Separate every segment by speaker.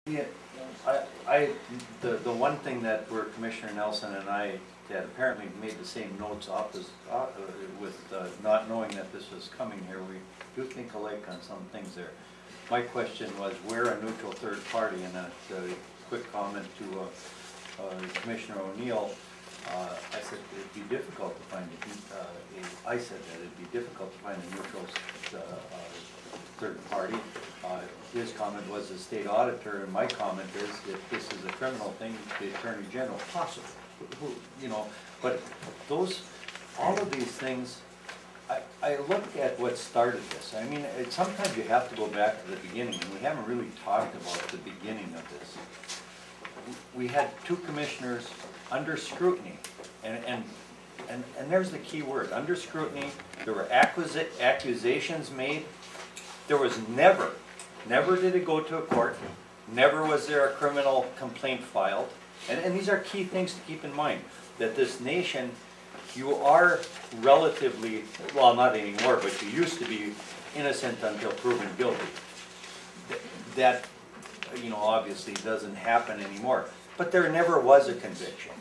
Speaker 1: Yeah, the one thing that where Commissioner Nelson and I had apparently made the same notes with not knowing that this was coming here, we do think alike on some things there. My question was where a neutral third party, and a quick comment to Commissioner O'Neill. I said it'd be difficult to find I said that it'd be difficult to find a neutral third party. His comment was the state auditor, and my comment is if this is a criminal thing, the Attorney General, possibly, you know. But all of these things, I look at what started this. I mean, sometimes you have to go back to the beginning, and we haven't really talked about the beginning of this. We had two commissioners under scrutiny, and there's the key word, under scrutiny. There were accusations made. There was never did it go to a court, never was there a criminal complaint filed. And these are key things to keep in mind, that this nation, you are relatively, well, not anymore, but you used to be innocent until proven guilty. That, you know, obviously doesn't happen anymore. But there never was a conviction.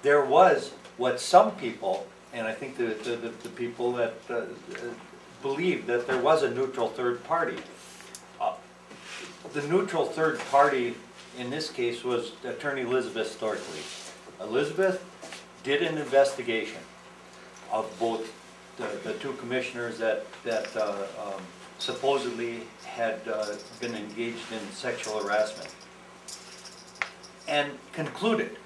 Speaker 1: There was what some people, and I think the people that believed that there was a neutral third party. The neutral third party in this case was Attorney Elizabeth Storaasli. Elizabeth did an investigation of both the two commissioners that supposedly had been engaged in sexual harassment, and concluded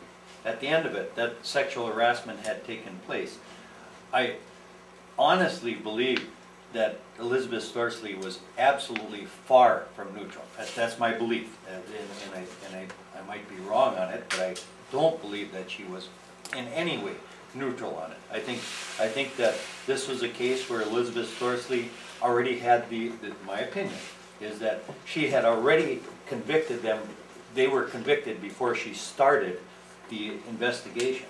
Speaker 1: at the end of it that sexual harassment had taken place. I honestly believe that Elizabeth Storaasli was absolutely far from neutral. That's my belief, and I might be wrong on it, but I don't believe that she was in any way neutral on it. I think that this was a case where Elizabeth Storaasli already had my opinion is that she had already convicted them. They were convicted before she started the investigation.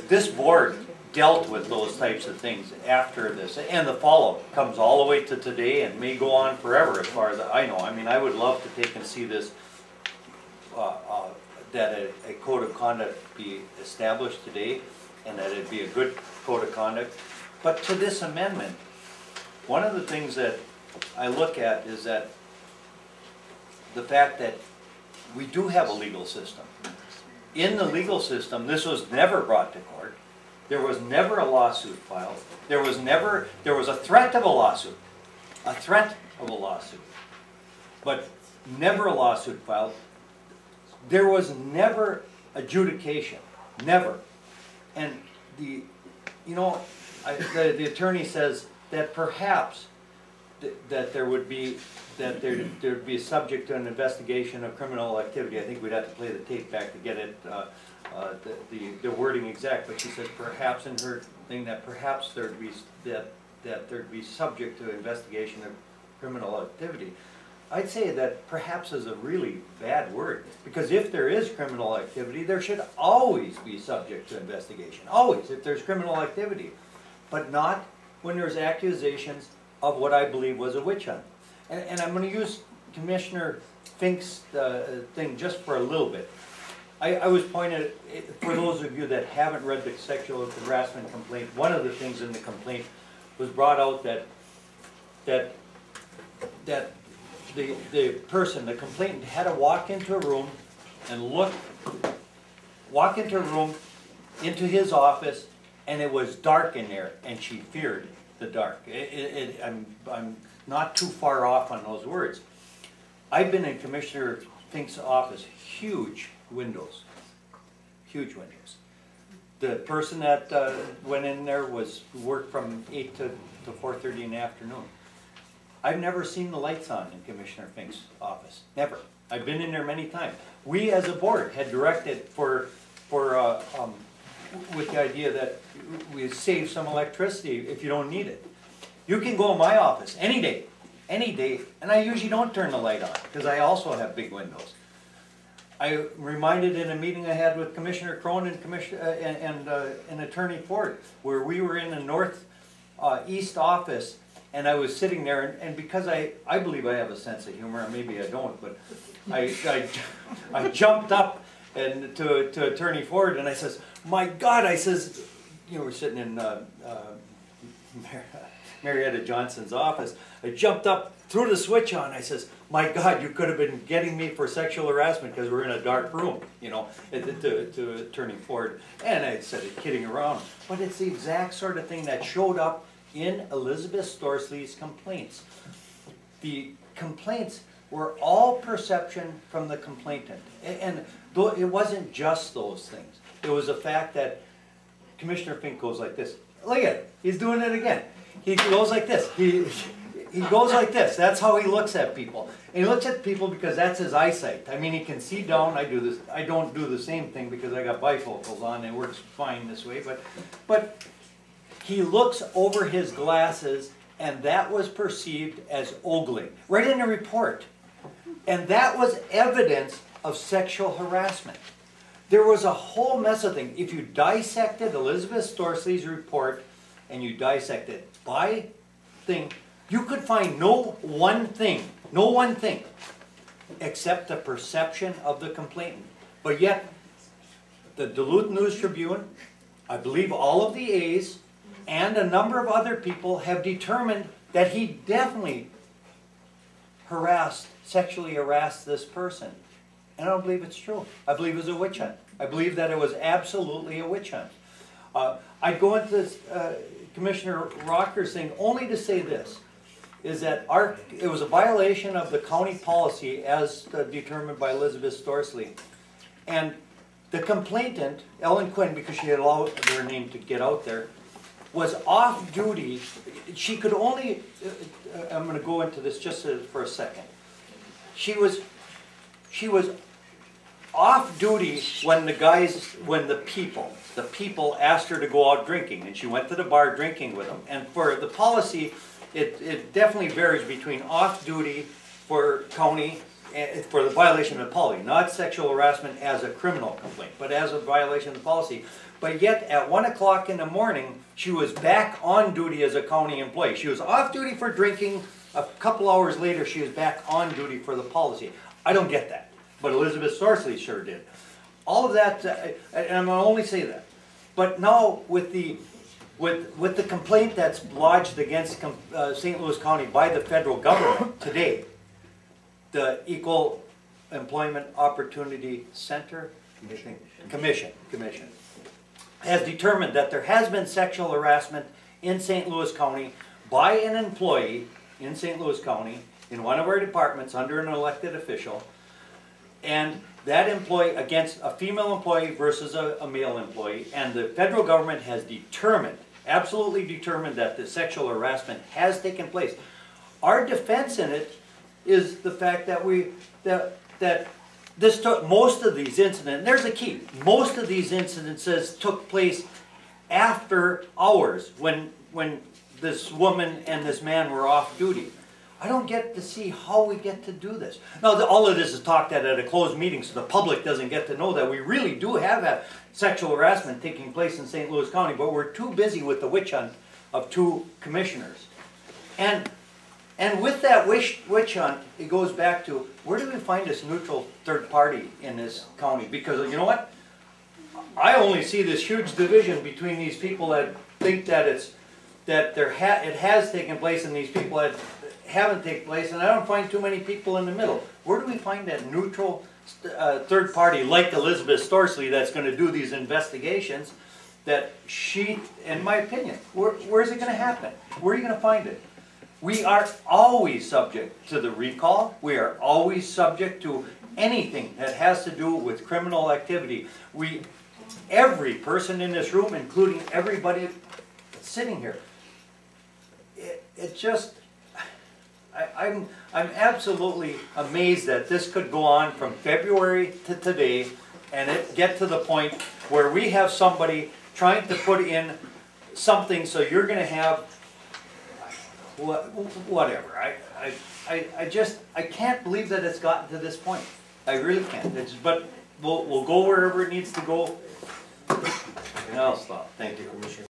Speaker 1: This board dealt with those types of things after this, and the follow-up comes all the way to today and may go on forever as far as I know. I mean, I would love to take and see this, that a code of conduct be established today, and that it be a good code of conduct. But to this amendment, one of the things that I look at is that the fact that we do have a legal system. In the legal system, this was never brought to court. There was never a lawsuit filed. There was a threat of a lawsuit. A threat of a lawsuit. But never a lawsuit filed. There was never adjudication. Never. And the attorney says that perhaps that there would be there'd be subject to an investigation of criminal activity. I think we'd have to play the tape back to get it the wording exact, but she said perhaps in her thing that perhaps there'd be there'd be subject to investigation of criminal activity. I'd say that perhaps is a really bad word, because if there is criminal activity, there should always be subject to investigation. Always, if there's criminal activity, but not when there's accusations of what I believe was a witch hunt. And I'm going to use Commissioner Fink's thing just for a little bit. I was pointed, for those of you that haven't read the sexual harassment complaint, one of the things in the complaint was brought out that the person, the complainant, had to walk into a room and walk into a room, into his office, and it was dark in there, and she feared the dark. I'm not too far off on those words. I've been in Commissioner Fink's office, huge windows. Huge windows. The person that went in there worked from 8 to 4:30 in the afternoon. I've never seen the lights on in Commissioner Fink's office. Never. I've been in there many times. We as a board had directed with the idea that we save some electricity if you don't need it. You can go in my office any day, and I usually don't turn the light on because I also have big windows. I reminded in a meeting I had with Commissioner Crone and Attorney Ford, where we were in the northeast office, And I was sitting there, and because I believe I have a sense of humor, or maybe I don't, but I jumped up and to Attorney Ford, and I says, "My God," I says, you know, we're sitting in Marietta Johnson's office. I jumped up, threw the switch on. I says, "My God, you could have been getting me for sexual harassment because we're in a dark room," you know, to Attorney Ford. And I said it kidding around, but it's the exact sort of thing that showed up in Elizabeth Storaasli's complaints. The complaints were all perception from the complainant. And though it wasn't just those things. It was the fact that Commissioner Fink goes like this. Look at it. He's doing it again. He goes like this. He goes like this. That's how he looks at people. And he looks at people because that's his eyesight. I mean, he can see down. I do this. I don't do the same thing because I got bifocals on. It works fine this way. But he looks over his glasses, and that was perceived as ogling. Right in the report. And that was evidence of sexual harassment. There was a whole mess of things. If you dissected Elizabeth Storaasli's report, and you dissected by thing, you could find no one thing, except the perception of the complainant. But yet, the Duluth News Tribune, I believe all of the A's, and a number of other people have determined that he definitely sexually harassed this person. And I don't believe it's true. I believe it was a witch hunt. I believe that it was absolutely a witch hunt. I'd go into this, Commissioner Rocker's thing only to say this, is that it was a violation of the county policy as determined by Elizabeth Storaasli. And the complainant, Ellen Quinn, because she had allowed her name to get out there, was off duty. She could only, I'm going to go into this just for a second. She was off duty when the people asked her to go out drinking, and she went to the bar drinking with them. And for the policy, it definitely varies between off duty for county, for the violation of the policy, not sexual harassment as a criminal complaint, but as a violation of the policy. But yet, at 1 o'clock in the morning, she was back on duty as a county employee. She was off duty for drinking. A couple hours later, she was back on duty for the policy. I don't get that, but Elizabeth Storaasli sure did. All of that, and I'm going to only say that. But now, with the complaint that's lodged against St. Louis County by the federal government today, the Equal Employment Opportunity Center Commission has determined that there has been sexual harassment in St. Louis County by an employee in St. Louis County in one of our departments under an elected official, and that employee against a female employee versus a male employee, and the federal government has determined, absolutely determined, that the sexual harassment has taken place. Our defense in it is the fact that this took, most of these incidents, there's a key, most of these incidences took place after hours when this woman and this man were off duty. I don't get to see how we get to do this. Now, all of this is talked at a closed meeting, so the public doesn't get to know that we really do have sexual harassment taking place in St. Louis County, but we're too busy with the witch hunt of 2 commissioners. And with that witch hunt, it goes back to, where do we find this neutral third party in this county? Because you know what? I only see this huge division between these people that think that it has taken place and these people that haven't taken place, and I don't find too many people in the middle. Where do we find that neutral third party like Elizabeth Storaasli that's going to do these investigations that she, in my opinion, where is it going to happen? Where are you going to find it? We are always subject to the recall. We are always subject to anything that has to do with criminal activity. Every person in this room, including everybody sitting here, I'm absolutely amazed that this could go on from February to today and it get to the point where we have somebody trying to put in something so you're going to have whatever. I can't believe that it's gotten to this point. I really can't. But we'll go wherever it needs to go. And I'll stop. Thank you, Commissioner.